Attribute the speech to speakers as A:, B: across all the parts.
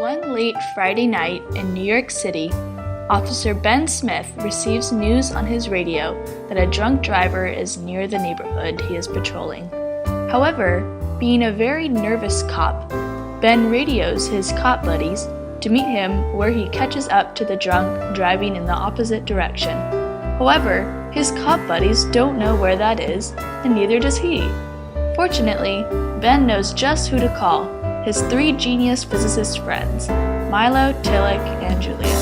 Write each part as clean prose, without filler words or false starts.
A: One late Friday night in New York City, Officer Ben Smith receives news on his radio that a drunk driver is near the neighborhood he is patrolling. However, being a very nervous cop, Ben radios his cop buddies to meet him where he catches up to the drunk driving in the opposite direction. However, his cop buddies don't know where that is, and neither does he. Fortunately, Ben knows just who to call, his three genius physicist friends, Milo, Tillich, and Julia.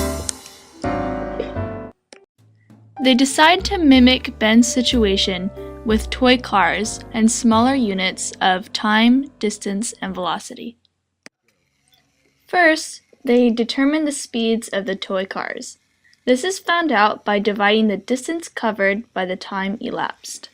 A: They decide to mimic Ben's situation with toy cars and smaller units of time, distance, and velocity. First, they determine the speeds of the toy cars. This is found out by dividing the distance covered by the time elapsed.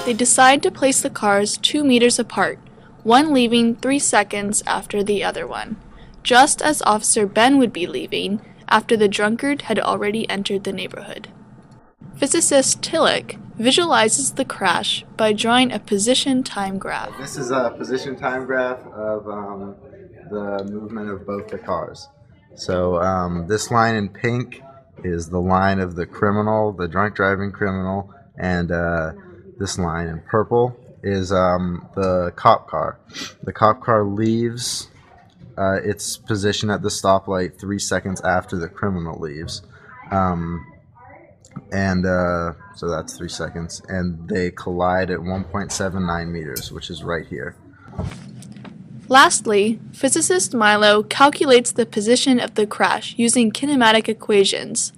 A: They decide to place the cars 2 meters apart, one leaving 3 seconds after the other one, just as Officer Ben would be leaving after the drunkard had already entered the neighborhood. Physicist Tillich visualizes the crash by drawing a position time graph.
B: This is a position time graph of the movement of both the cars. So this line in pink is the line of the criminal, the drunk driving criminal, and this line in purple is the cop car. The cop car leaves its position at the stoplight 3 seconds after the criminal leaves. So that's 3 seconds. And they collide at 1.79 meters, which is right here.
A: Lastly, physicist Milo calculates the position of the crash using kinematic equations.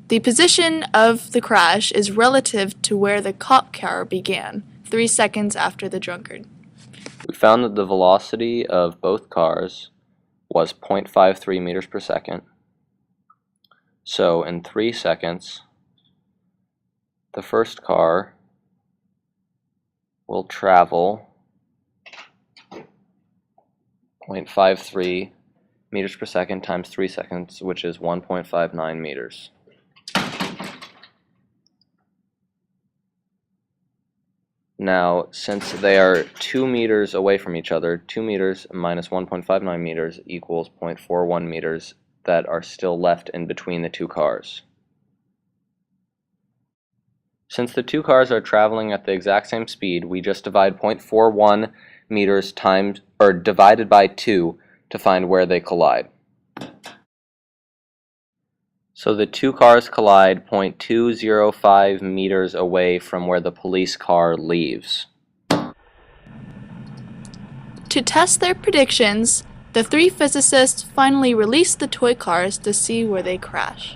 A: The position of the crash is relative to where the cop car began, 3 seconds after the drunkard.
C: We found that the velocity of both cars was 0.53 meters per second. So in 3 seconds, the first car will travel 0.53 meters per second times 3 seconds, which is 1.59 meters. Now, since they are 2 meters away from each other, 2 meters minus 1.59 meters equals 0.41 meters that are still left in between the two cars. Since the two cars are traveling at the exact same speed, we just divide 0.41 meters divided by 2 to find where they collide. So the two cars collide 0.205 meters away from where the police car leaves.
A: To test their predictions, the three physicists finally release the toy cars to see where they crash.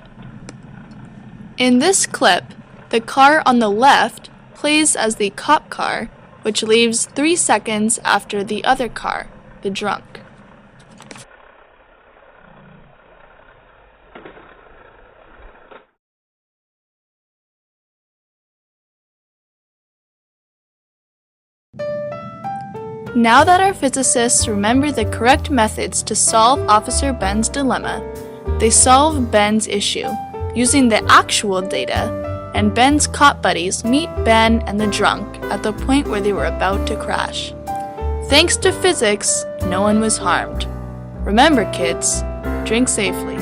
A: In this clip, the car on the left plays as the cop car, which leaves 3 seconds after the other car, the drunk. Now that our physicists remember the correct methods to solve Officer Ben's dilemma, they solve Ben's issue using the actual data, and Ben's cop buddies meet Ben and the drunk at the point where they were about to crash. Thanks to physics, no one was harmed. Remember, kids, drink safely.